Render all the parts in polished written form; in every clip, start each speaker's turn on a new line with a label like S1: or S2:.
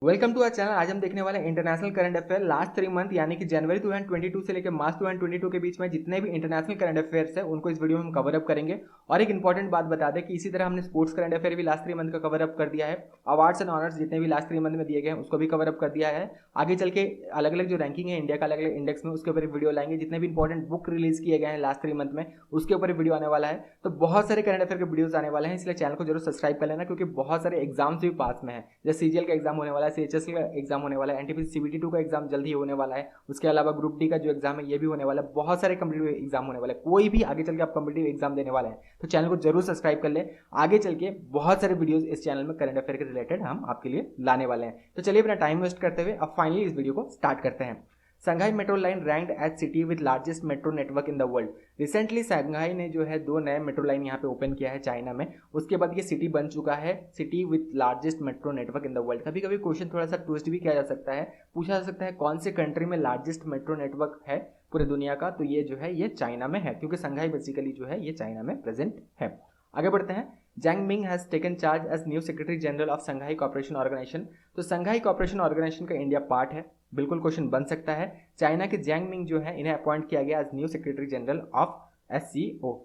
S1: Welcome to our channel. आज हम देखने वाले हैं international current affair last 3 month यानी कि जनवरी 2022 से लेकर मार्च 2022 के बीच में जितने भी इंटरनेशनल करंट अफेयर्स है उनको इस वीडियो में हम कवर अप करेंगे। और एक इंपॉर्टेंट बात बता दें कि इसी तरह हमने स्पोर्ट्स करंट अफेयर भी लास्ट 3 मंथ का कवर अप कर दिया है। अवार्ड्स एंड ऑनर्स जितने भी लास्ट 3 मंथ में दिए गए हैं उसको भी कवर अप कर दिया है। आगे चल के अलग अलग जो रैंकिंग है इंडिया का अलग अलग इंडेक्स में उसके ऊपर वीडियो लाएंगे। जितने भी इंपॉर्टेंट बुक रिलीज किए गए हैं लास्ट 3 मंथ में उसके ऊपर वीडियो आने वाला है। तो बहुत सारे करंट अफेयर के वीडियोज आने वाले हैं, इसलिए चैनल को जरूर सब्सक्राइब कर लेना क्योंकि बहुत सारे एग्जाम्स भी पास में है। जैसे सीजीएल का एग्जाम होने वाला है, सीएचएस का एग्जाम होने वाला है, एनटीपीसी सीबीटी 2 का एग्जाम जल्द ही होने वाला है। उसके अलावा ग्रुप डी का जो एग्जाम है ये भी होने वाला है। बहुत सारे कम्पिटेटिव एग्जाम होने वाले हैं। कोई भी आगे चल के आप कम्पिटेटिव एग्जाम देने वाले हैं तो चैनल को जरूर सब्सक्राइब कर ले। आगे चल के बहुत सारे वीडियोस इस चैनल में करंट अफेयर के रिलेटेड हम आपके लिए लाने वाले हैं। तो चलिए अपना टाइम वेस्ट करते हुए अब फाइनली इस वीडियो को स्टार्ट करते हैं। Shanghai metro line ranked as city with largest metro network in the world. Recently Shanghai ने जो है 2 नए मेट्रो लाइन यहाँ पे ओपन किया है चाइना में। उसके बाद ये सिटी बन चुका है city with largest metro network in the world. कभी कभी क्वेश्चन थोड़ा सा ट्विस्ट भी किया जा सकता है, पूछा जा सकता है कौन से कंट्री में लार्जेस्ट मेट्रो नेटवर्क है पूरे दुनिया का, तो ये जो है ये चाइना में है क्योंकि संघाई बेसिकली जो है ये चाइना में प्रेजेंट है। आगे बढ़ते हैं। Zhang Ming has taken charge as new secretary general of Shanghai corporation organisation. तो संघाई कॉर्पोरेशन ऑर्गेनाइजेशन का इंडिया पार्ट है, बिल्कुल क्वेश्चन बन सकता है। चाइना के जैंग मिंग जो है इन्हें अपॉइंट किया गया as new secretary general of SCO.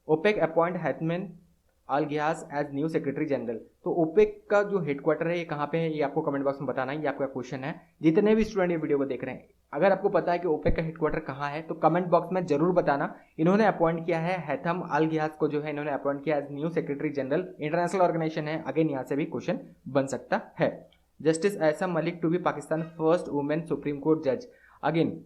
S1: OPEC appoint Haitham Al Ghais as new secretary general. तो ओपेक का जो हेडक्वार्टर है ये कहाँ पे है ये आपको कमेंट बॉक्स में बताना है, ये आपका क्वेश्चन है। जितने भी स्टूडेंट ये वीडियो को देख रहे हैं अगर आपको पता है कि ओपेक का हेडक्वार्टर कहाँ है तो कमेंट बॉक्स में जरूर बताना। इन्होंने अपॉइंट किया है हैथम अल-गियास को, जो है इन्होंने अपॉइंट किया as new secretary general. International organisation है, अगेन यहाँ से भी क्वेश्चन बन सकता है। Justice Ayesha Malik to be Pakistan first women supreme court जज। अगेन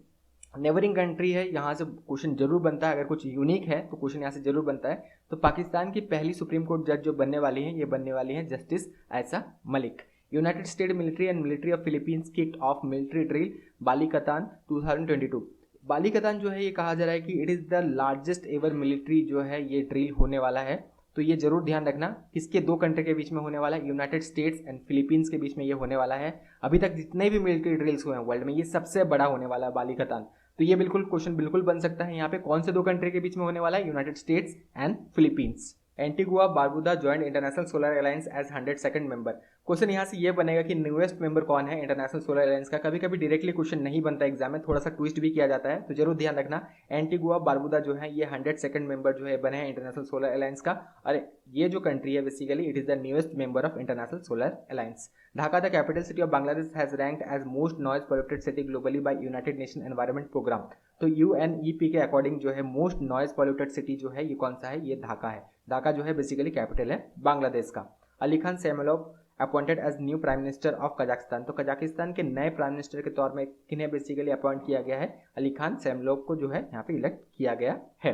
S1: नेबरिंग कंट्री है, यहाँ से क्वेश्चन जरूर बनता है। अगर कुछ यूनिक है तो क्वेश्चन यहाँ से जरूर बनता है। तो पाकिस्तान की पहली सुप्रीम कोर्ट जज जो बनने वाली है ये बनने वाली है justice Ayesha Malik. United State military and military of Philippines kicked off military drill Balikatan 2022। Balikatan जो है ये कहा जा रहा है कि it is the largest ever military जो है ये ड्रिल होने वाला है। तो ये जरूर ध्यान रखना किसके 2 कंट्री के बीच में होने वाला है, यूनाइटेड स्टेट्स एंड फिलीपींस के बीच में ये होने वाला है। अभी तक जितने भी मिलिट्री ड्रिल्स हुए हैं वर्ल्ड में ये सबसे बड़ा होने वाला है बालिकतान। तो ये बिल्कुल क्वेश्चन बिल्कुल बन सकता है। यहाँ पे कौन से 2 कंट्री के बीच में होने वाला है, United States and Philippines. Antigua Barbuda joint international solar alliance as 102nd member. Question यहाँ से ये बनेगा कि न्यूएस्ट मेंबर कौन है इंटरनेशनल सोलर अलायंस का। कभी कभी डायरेक्टली क्वेश्चन नहीं बनता एग्जाम में, थोड़ा सा ट्विस्ट भी किया जाता है, तो जरूर ध्यान रखना। एंटीगुआ बारबुदा जो है ये 102nd मेंबर जो है बने हैं इंटरनेशनल सोलर अलायंस का। और ये जो कंट्री है basically it is the newest member of international solar alliance. Dhaka the capital city of Bangladesh has ranked as most noise polluted city globally by United Nation environment programme. तो UNEP के according जो है most noise polluted city जो है ये कौन सा है, ये ढाका है। ढाका जो है बेसिकली कैपिटल है बांग्लादेश का। Ali Khan Smailov appointed as new prime minister of Kazakhstan. तो कजाकिस्तान के नए प्राइम मिनिस्टर के तौर में किन्हें बेसिकली अपॉइंट किया गया है, अली खान सेमलोव को जो है यहाँ पे इलेक्ट किया गया है।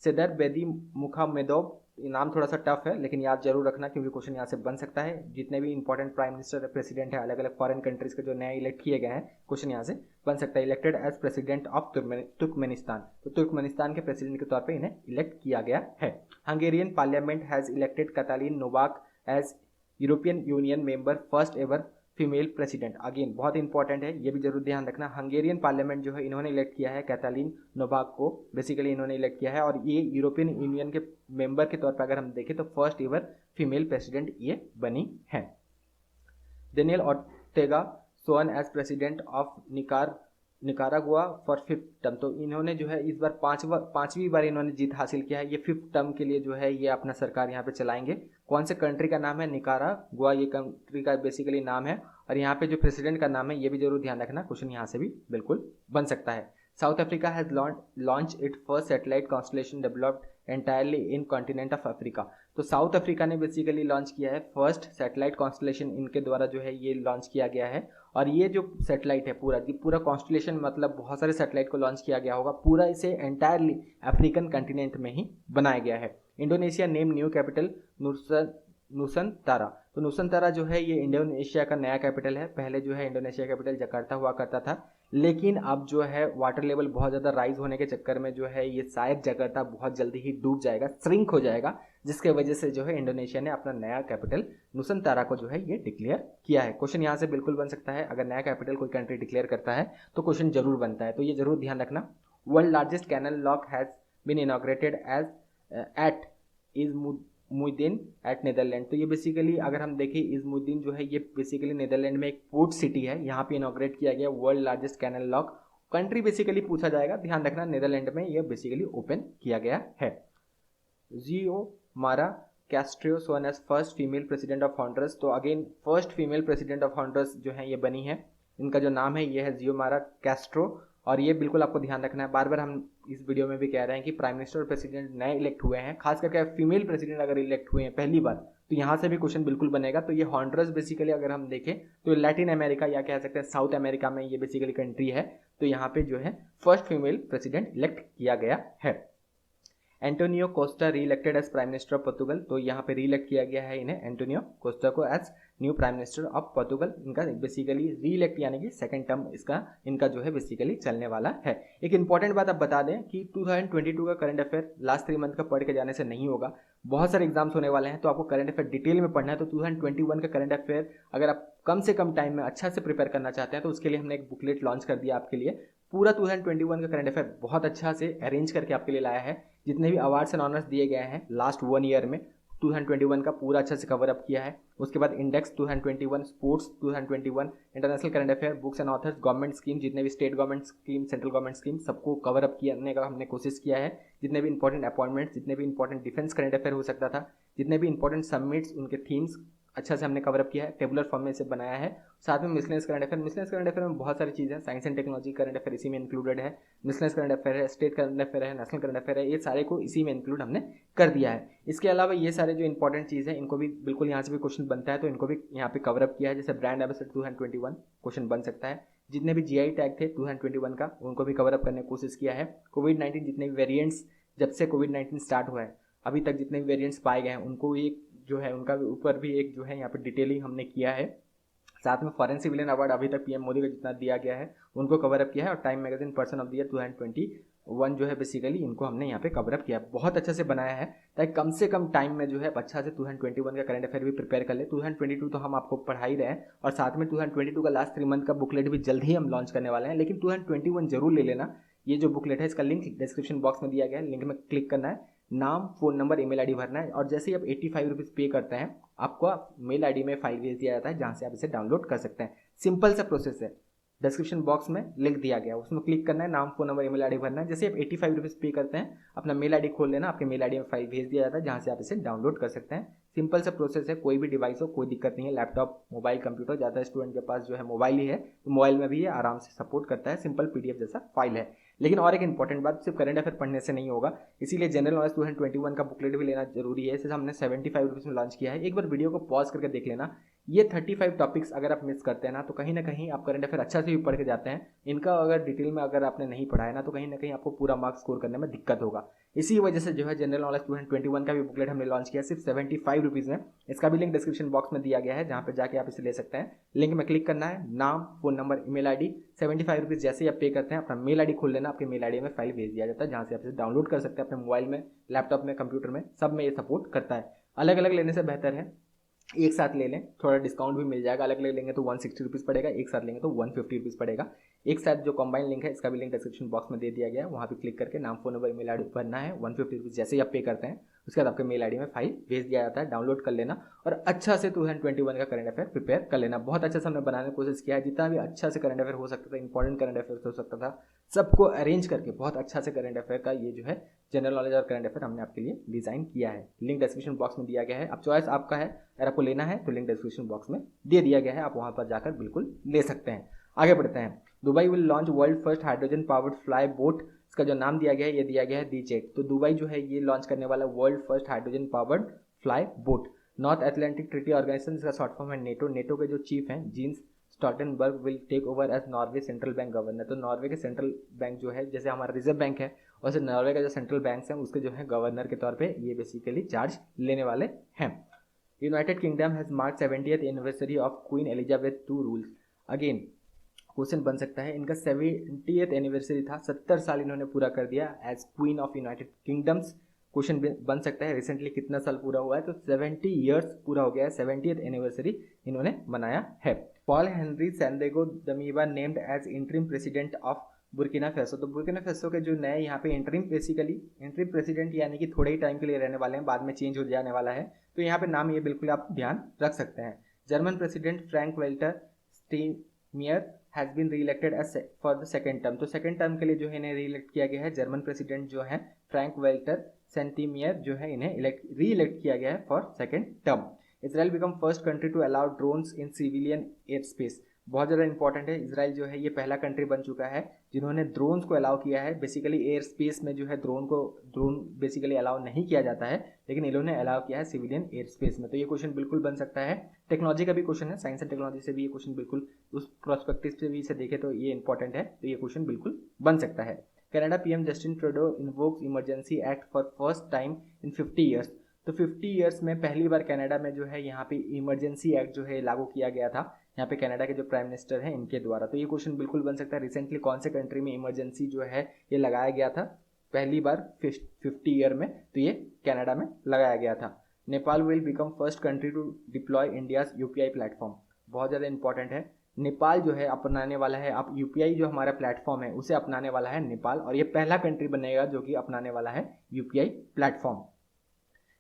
S1: सिदर बेदी मुखामेदोव, नाम थोड़ा सा टफ है लेकिन याद जरूर रखना क्योंकि क्वेश्चन यहाँ से बन सकता है। जितने भी इंपॉर्टेंट प्राइम मिनिस्टर प्रेसिडेंट है अलग अलग फॉरेन कंट्रीज के जो नए इलेक्ट किए गए हैं क्वेश्चन यहाँ से बन सकता है। Elected as president of Turkmenistan. तो तुर्कमेनिस्तान के प्रेसिडेंट के तौर पे इन्हें इलेक्ट किया गया है। Hungarian parliament has elected Katalin Novak as European Union member first ever female president. Again बहुत इंपॉर्टेंट है, ये भी जरूर ध्यान रखना। हंगेरियन पार्लियामेंट जो है इन्होंने इलेक्ट किया है कैटालीन नोवाक को, बेसिकली इन्होंने इलेक्ट किया है। और ये यूरोपियन यूनियन के मेंबर के तौर पर अगर हम देखें तो फर्स्ट एवर फीमेल प्रेसिडेंट ये बनी है। Daniel Ortega sworn as president of Nicaragua for 5th term. तो इन्होंने जो है इस बार पांचवी बार इन्होंने जीत हासिल किया है। ये 5th टर्म के लिए जो है ये अपना सरकार यहाँ पे चलाएंगे। कौन से कंट्री का नाम है, निकारागुआ ये कंट्री का बेसिकली नाम है। और यहाँ पे जो प्रेसिडेंट का नाम है ये भी जरूर ध्यान रखना, क्वेश्चन यहाँ से भी बिल्कुल बन सकता है। South Africa has launch it first satellite constellation developed entirely in continent of Africa. तो साउथ अफ्रीका ने बेसिकली लॉन्च किया है फर्स्ट सैटेलाइट कॉन्स्टलेशन, इनके द्वारा जो है ये लॉन्च किया गया है। और ये जो सैटेलाइट है पूरा कॉन्स्टलेशन मतलब बहुत सारे सैटेलाइट को लॉन्च किया गया होगा, पूरा इसे एंटायरली अफ्रीकन कंटिनेंट में ही बनाया गया है। Indonesia name new capital Nusantara. तो नुसंतारा जो है ये इंडोनेशिया का नया कैपिटल है। पहले जो है इंडोनेशिया कैपिटल जकार्ता हुआ करता था, लेकिन अब जो है वाटर लेवल बहुत ज़्यादा राइज होने के चक्कर में जो है ये शायद जकार्ता बहुत जल्दी ही डूब जाएगा, श्रिंक हो जाएगा, जिसके वजह से जो है इंडोनेशिया ने अपना नया कैपिटल नुसंतारा को जो है ये डिक्लेयर किया है। क्वेश्चन यहाँ से बिल्कुल बन सकता है, अगर नया कैपिटल कोई कंट्री डिक्लेयर करता है तो क्वेश्चन जरूर बनता है, तो ये जरूर ध्यान रखना। World largest canal lock has been inaugurated as at IJmuiden at Netherland. तो ये बेसिकली अगर हम देखें इज़मुद्दीन जो है ये बेसिकली नीदरलैंड में एक पोर्ट सिटी है, यहाँ पे इनॉग्रेट किया गया world largest canal lock. Country basically पूछा जाएगा, ध्यान रखना नीदरलैंड में ये बेसिकली ओपन किया गया है। Xiomara Castro sworn as first female president of Honduras. तो again first female president of Honduras जो है ये बनी है, इनका जो नाम है ये है जियोमारा कैस्ट्रो। और ये बिल्कुल आपको ध्यान रखना है, बार बार हम इस वीडियो में भी कह रहे हैं कि प्राइम मिनिस्टर और प्रेसिडेंट नए इलेक्ट हुए हैं, खास करके फीमेल प्रेसिडेंट अगर इलेक्ट हुए हैं पहली बार, तो यहाँ से भी क्वेश्चन बिल्कुल बनेगा। तो ये हॉन्डुरस बेसिकली अगर हम देखें तो लैटिन अमेरिका या कह सकते हैं साउथ अमेरिका में ये बेसिकली कंट्री है। तो यहाँ पे जो है फर्स्ट फीमेल प्रेसिडेंट इलेक्ट किया गया है। Antonio Costa re elected as prime minister of Portugal. तो यहाँ पे री इलेक्ट किया गया है इन्हें, एंटोनियो कोस्टा को, as new prime minister of Portugal. इनका बेसिकली री इलेक्ट यानी कि सेकंड टर्म इनका जो है बेसिकली चलने वाला है। एक इंपॉर्टेंट बात आप बता दें कि 2022 का करंट अफेयर लास्ट 3 मंथ का पढ़ के जाने से नहीं होगा, बहुत सारे एग्जाम्स होने वाले हैं, तो आपको करंट अफेयर डिटेल में पढ़ना है। तो 2021 का करंट अफेयर अगर आप कम से कम टाइम में अच्छा से प्रिपेयर करना चाहते हैं तो उसके लिए हमने एक बुकलेट लॉन्च कर दिया आपके लिए। पूरा 2021 का करंट अफेयर बहुत अच्छा से अरेंज करके आपके लिए लाया है। जितने भी अवार्ड्स एंड ऑनर्स दिए गए हैं लास्ट 1 ईयर में 2021 का पूरा अच्छा से कवर अप किया है। उसके बाद index 2021, sports 2021, international current affair, books and authors, government scheme, जितने भी state government scheme, central government scheme, सबको कवर अप करने का हमने कोशिश किया है। जितने भी इंपॉर्टेंट अपॉइंटमेंट्स, जितने भी इंपॉर्टेंट डिफेंस करंट अफेयर हो सकता था, जितने भी इंपॉर्टेंट समिट्स, उनके थीम्स अच्छा से हमने कवर अप किया है, टेबुलर फॉर्म में इसे बनाया है। साथ में मिसलेनियस करंट अफेयर में बहुत सारी चीज़ें हैं, science and technology current affair इसी में इंक्लूडेड है, मिसलेनियस करंट अफेयर है, स्टेट करंट अफेयर है, नेशनल करंट अफेयर है, ये सारे को इसी में इंक्लूड हमने कर दिया है। इसके अलावा ये सारे जो इंपॉर्टेंट चीज़ है इनको भी बिल्कुल यहाँ से भी क्वेश्चन बनता है, तो इनको भी यहाँ पे कवर अप किया है। जैसे ब्रांड एम्बेसडर 2021 क्वेश्चन बन सकता है, जितने भी जीआई टैग थे 2021 का उनको भी कवर अप करने की कोशिश किया है। कोविड-19 जितने भी वेरिएंट्स, जब से कोविड-19 स्टार्ट हुआ है अभी तक जितने भी वेरिएंट्स पाए गए हैं उनको एक जो है उनका ऊपर भी एक जो है यहाँ पे डिटेलिंग हमने किया है। साथ में फॉरेन सिविलियन अवार्ड अभी तक पीएम मोदी का जितना दिया गया है उनको कवर अप किया है। और time magazine person of the year 2021 जो है बेसिकली इनको हमने यहाँ पे कवर अप किया, बहुत अच्छे से बनाया है ताकि कम से कम टाइम में जो है अच्छा से 2021 का करंट अफेयर भी प्रिपेयर कर ले। 2022 तो हम आपको पढ़ा ही रहे हैं और साथ में 2022 का लास्ट 3 मंथ का बुकलेट भी जल्द ही हम लॉन्च करने वाले हैं, लेकिन 2021 जरूर ले लेना। ये जो बुकलेट है इसका लिंक डिस्क्रिप्शन बॉक्स में दिया गया है, लिंक में क्लिक करना है, नाम, फोन नंबर, ईमेल आईडी भरना है और जैसे ही आप 85 रुपीज़ पे करते हैं आपको मेल आईडी में फाइल भेज दिया जाता है जहाँ से आप इसे डाउनलोड कर सकते हैं। सिंपल सा प्रोसेस है, डिस्क्रिप्शन बॉक्स में लिंक दिया गया है, उसमें क्लिक करना है, नाम, फोन नंबर, ईमेल आईडी भरना है। जैसे आप 85 रुपीज़ पे करते हैं अपना मेल आईडी खोल लेना, आपके मेल आईडी में फाइल भेज दिया जाता है जहाँ से आप इसे डाउनलोड कर सकते हैं। सिंपल सा प्रोसेस है, कोई भी डिवाइस हो कोई दिक्कत नहीं है, लैपटॉप, मोबाइल, कंप्यूटर, ज़्यादा स्टूडेंट के पास जो है मोबाइल ही है तो मोबाइल में भी ये आराम से सपोर्ट करता है, सिंपल पीडीएफ जैसा फाइल है। लेकिन और एक इंपॉर्टेंट बात, सिर्फ करंट अफेयर पढ़ने से नहीं होगा, इसीलिए जनरल नॉलेज 2021 का बुकलेट भी लेना जरूरी है। इसे हमने 75 रुपीज़ में लॉन्च किया है, एक बार वीडियो को पॉज करके देख लेना। ये 35 टॉपिक्स अगर आप मिस करते हैं ना तो कहीं ना कहीं आप करंट अफेयर अच्छा से भी पढ़ के जाते हैं, इनका अगर डिटेल में अगर आपने नहीं पढ़ा है ना तो कहीं ना कहीं आपको पूरा मार्क्स स्कोर करने में दिक्कत होगा। इसी वजह से जो है जनरल नॉलेज 2021 का भी बुकलेट हमने लॉन्च किया सिर्फ 75 रुपीज़ में। इसका भी लिंक डिस्क्रिप्शन बॉक्स में दिया गया है जहाँ पे जाके आप इसे ले सकते हैं। लिंक में क्लिक करना है, नाम, phone number, email ID, 75 rupees जैसे ही आप पे करते हैं अपना मेल आईडी खोल लेना, आपके मेल आईडी में फाइल भेज दिया जाता है जहाँ से आप इसे डाउनलोड कर सकते हैं अपने मोबाइल में, लैपटॉप में, कंप्यूटर में, सब में ये सपोर्ट करता है। अलग अलग लेने से बेहतर है एक साथ ले लें, थोड़ा डिस्काउंट भी मिल जाएगा। अलग अलग लेंगे तो 160 रुपीज़ पड़ेगा, एक साथ लेंगे तो 150 रुपीज़ पड़ेगा। एक साथ जो कंबाइन लिंक है इसका भी लिंक डिस्क्रिप्शन बॉक्स में दे दिया गया है, वहाँ पे क्लिक करके नाम, फोन नंबर, ईमेल आईडी भरना है। 150 रुपीज़ जैसे ही आप पे करते हैं उसके बाद आपके मेल आईडी में फाइल भेज दिया जाता है, डाउनलोड कर लेना और अच्छा से 2021 का करंट अफेयर प्रिपेयर कर लेना। बहुत अच्छा से हमने बनाने की कोशिश किया है, जितना भी अच्छा से करंट अफेयर हो सकता था, इंपॉर्टेंट करंट अफेयर हो सकता था, सबको अरेंज करके बहुत अच्छा से करंट अफेयर का ये जो है जनरल नॉलेज और करंट अफेयर हमने आपके लिए डिजाइन किया है। लिंक डिस्क्रिप्शन बॉक्स में दिया गया है, अब चॉइस आपका है, अगर आपको लेना है तो लिंक डिस्क्रिप्शन बॉक्स में दे दिया गया है, आप वहाँ पर जाकर बिल्कुल ले सकते हैं। आगे बढ़ते हैं। Dubai will launch world first hydrogen powered fly boat, इसका जो नाम दिया गया है ये दिया गया है दी जेट। तो दुबई जो है ये लॉन्च करने वाला world first hydrogen powered fly boat. North Atlantic Treaty Organisation, इसका शॉर्ट फॉर्म है नेटो। नेटो के जो चीफ हैं Jens Stoltenberg will take over as Norway central bank governor. तो नॉर्वे के सेंट्रल बैंक जो है, जैसे हमारा रिजर्व बैंक है वैसे नॉर्वे का जो सेंट्रल बैंक है उसके जो है गवर्नर के तौर पे ये बेसिकली चार्ज लेने वाले हैं। United kingdom has mark 70th anniversary of queen Elizabeth two rules. Again question बन सकता है, इनका 70th एनिवर्सरी था, 70 साल इन्होंने पूरा कर दिया as queen of United Kingdoms. Question बन सकता है रिसेंटली कितना साल पूरा हुआ है, तो 70 ईयर्स पूरा हो गया है, 70th एनिवर्सरी इन्होंने मनाया है। Paul Henri Sandaogo Damiba named as interim president of Burkina Faso. तो बुर्किना फेसो के जो नए यहाँ पे इंटरिम प्रेसिडेंट यानी कि थोड़े ही टाइम के लिए रहने वाले हैं, बाद में चेंज हो जाने वाला है, तो यहाँ पे नाम ये बिल्कुल आप ध्यान रख सकते हैं। German president Frank Walter Steinmeier has been re elected as for the second term. तो सेकेंड टर्म के लिए जो है इन्हें री इलेक्ट किया गया है। जर्मन प्रेसिडेंट जो है फ्रैंक वेल्टर सेंटीमियर जो है इन्हें री इलेक्ट किया गया है for second term. Israel become first country to allow drones in civilian air space. बहुत ज़्यादा इंपॉर्टेंट है, इसराइल जो है ये पहला कंट्री बन चुका है जिन्होंने ड्रोन्स को अलाउ किया है। बेसिकली एयर स्पेस में जो है ड्रोन बेसिकली अलाउ नहीं किया जाता है, लेकिन इन्होंने अलाउ किया है सिविलियन एयर स्पेस में। तो ये क्वेश्चन बिल्कुल बन सकता है। टेक्नोलॉजी का भी क्वेश्चन है, साइंस एंड टेक्नोलॉजी से भी ये क्वेश्चन बिल्कुल उस प्रोस्पेक्टिव से भी इसे देखे तो ये इंपॉर्टेंट है, तो ये क्वेश्चन बिल्कुल बन सकता है। Canada PM Justin Trudeau invokes emergency act for first time in 50 years. तो 50 ईयर्स में पहली बार कनाडा में जो है यहाँ पे इमरजेंसी एक्ट जो है लागू किया गया था, यहाँ पे कनाडा के जो प्राइम मिनिस्टर हैं इनके द्वारा। तो ये क्वेश्चन बिल्कुल बन सकता है, रिसेंटली कौन से कंट्री में इमरजेंसी जो है ये लगाया गया था पहली बार 50 ईयर में, तो ये कनाडा में लगाया गया था। Nepal will become first country to deploy India's UPI platform. बहुत ज़्यादा इंपॉर्टेंट है, नेपाल जो है अपनाने वाला है, अब यूपीआई जो हमारा प्लेटफॉर्म है उसे अपनाने वाला है नेपाल, और ये पहला कंट्री बनेगा जो कि अपनाने वाला है UPI platform.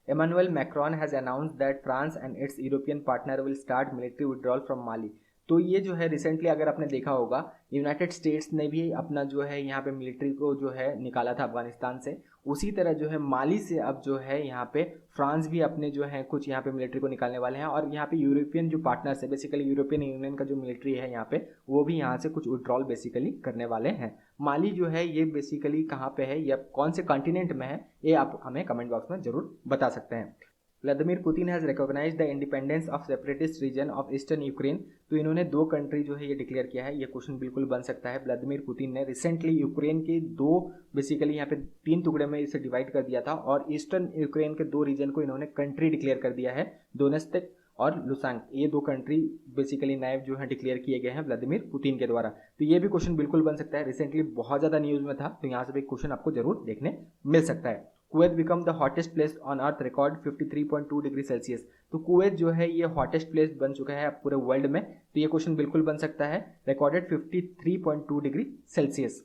S1: Emmanuel Macron has announced that France and its European partner will start military withdrawal from Mali। तो ये जो है रिसेंटली अगर आपने देखा होगा यूनाइटेड स्टेट्स ने भी अपना जो है यहाँ पे मिलिट्री को जो है निकाला था अफगानिस्तान से, उसी तरह जो है माली से अब जो है यहाँ पे फ्रांस भी अपने जो है कुछ यहाँ पे मिलिट्री को निकालने वाले हैं, और यहाँ पे यूरोपियन जो पार्टनर्स है बेसिकली यूरोपियन यूनियन का जो मिलिट्री है यहाँ पे वो भी यहाँ से कुछ विड्रॉल बेसिकली करने वाले हैं। माली जो है ये बेसिकली कहाँ पे है या कौन से कॉन्टिनेंट में है ये आप हमें कमेंट बॉक्स में जरूर बता सकते हैं। Vladimir Putin has recognised the independence of separatist region of eastern Ukraine. तो इन्होंने 2 कंट्री जो है ये डिक्लेयर किया है, ये क्वेश्चन बिल्कुल बन सकता है। व्लादिमीर पुतिन ने रिसेंटली यूक्रेन के 2 बेसिकली यहाँ पे 3 टुकड़े में इसे डिवाइड कर दिया था, और ईस्टर्न यूक्रेन के 2 रीजन को इन्होंने कंट्री डिक्लेयर कर दिया है, दोनेत्स्क और लुसांग। ये 2 कंट्री बेसिकली नए जो है डिक्लेयर किए गए हैं व्लादिमीर पुतिन के द्वारा। तो ये भी क्वेश्चन बिल्कुल बन सकता है, रिसेंटली बहुत ज़्यादा न्यूज़ में था, तो यहाँ से भी क्वेश्चन आपको जरूर देखने मिल सकता है। Kuwait become the hottest place on earth, record 53.2 degree Celsius. तो कुवैत जो है ये हॉटेस्ट प्लेस बन चुका है पूरे वर्ल्ड में, तो ये क्वेश्चन बिल्कुल बन सकता है, recorded 53.2 degree Celsius.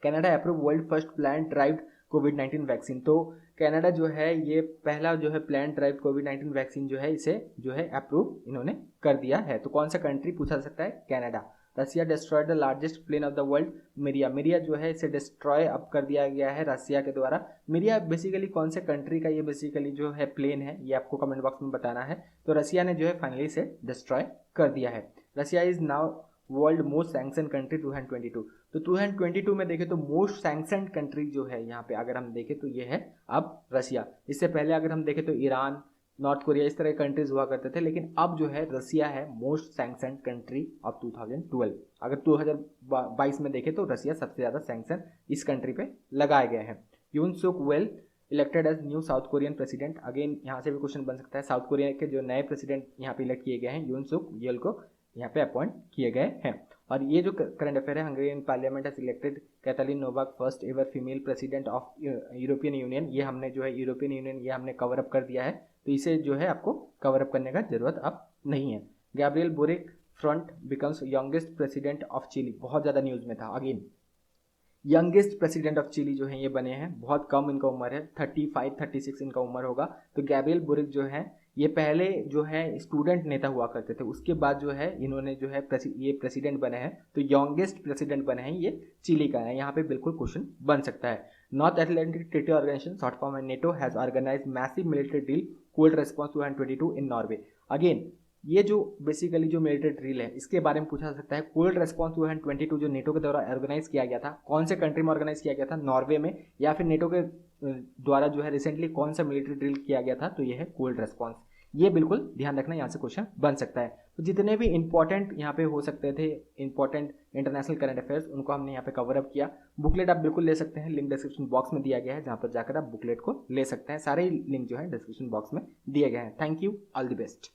S1: Canada approve world first plant derived कोविड-19 वैक्सीन। तो कनाडा जो है ये पहला जो है प्लान ड्राइव कोविड-19 वैक्सीन जो है इसे जो है अप्रूव इन्होंने कर दिया है। तो कौन सा कंट्री पूछा सकता है, Canada. Russia destroyed the largest plane of the world, Mriya जो है इसे डिस्ट्रॉय अब कर दिया गया है रसिया के द्वारा। मिरिया बेसिकली कौन से कंट्री का ये बेसिकली जो है प्लेन है ये आपको कमेंट बॉक्स में बताना है। तो रसिया ने जो है फाइनली इसे डिस्ट्रॉय कर दिया है। Russia is now world most sanction country 2022। तो 2022 में देखें तो मोस्ट सैंक्शन कंट्री जो है यहाँ पे अगर हम देखें तो ये है अब रसिया। इससे पहले अगर हम देखें तो ईरान, नॉर्थ कोरिया इस तरह के कंट्रीज हुआ करते थे, लेकिन अब जो है रसिया है मोस्ट सैंक्शन कंट्री ऑफ 2012। अगर 2022 में देखें तो रसिया सबसे ज़्यादा सैंक्शन इस कंट्री पे लगाए गए हैं। Yoon Suk Yeol elected as new South Korean president. Again यहाँ से भी क्वेश्चन बन सकता है, साउथ कोरिया के जो नए प्रेसिडेंट यहाँ पे इलेक्ट किए गए हैं यून सुक येल को यहाँ पे अपॉइंट किए गए हैं। और ये जो करंट अफेयर है, Hungarian parliament has elected Catherine Novak first ever female president of European Union. ये हमने जो है यूरोपियन यूनियन ये हमने कवर अप कर दिया है, तो इसे जो है आपको कवर अप करने का जरूरत अब नहीं है। Gabriel Boric front becomes youngest president of Chile. बहुत ज़्यादा न्यूज़ में था, again youngest president of Chile जो है ये बने हैं, बहुत कम इनका उम्र है, 35-36 इनका उम्र होगा। तो गैब्रियल बोरिक जो है ये पहले जो है स्टूडेंट नेता हुआ करते थे, उसके बाद जो है इन्होंने जो है ये प्रेसिडेंट बने हैं, तो यंगेस्ट प्रेसिडेंट बने हैं, ये चिली का है। यहाँ पे बिल्कुल क्वेश्चन बन सकता है। North Atlantic Treaty Organisation short form है NATO has organise massive military drill cold response 2022 in Norway. Again ये जो बेसिकली जो मिलिट्री ड्रिल है इसके बारे में पूछा जा सकता है। कोल्ड रेस्पॉन्स 2022 जो नेटो के द्वारा ऑर्गेनाइज किया गया था, कौन से कंट्री में ऑर्गेनाइज किया गया था, नॉर्वे में, या फिर नेटो के द्वारा जो है रिसेंटली कौन सा मिलिट्री ड्रिल किया गया था, तो ये है कोल्ड रेस्पॉन्स। ये बिल्कुल ध्यान रखना, यहाँ से क्वेश्चन बन सकता है। तो जितने भी इंपॉर्टेंट यहाँ पे हो सकते थे इंपॉर्टेंट इंटरनेशनल करंट अफेयर्स, उनको हमने यहाँ पे कवर अप किया। बुकलेट आप बिल्कुल ले सकते हैं, लिंक डिस्क्रिप्शन बॉक्स में दिया गया है, जहाँ पर जाकर आप बुकलेट को ले सकते हैं। सारे लिंक जो है डिस्क्रिप्शन बॉक्स में दिए गए हैं। Thank you, all the best.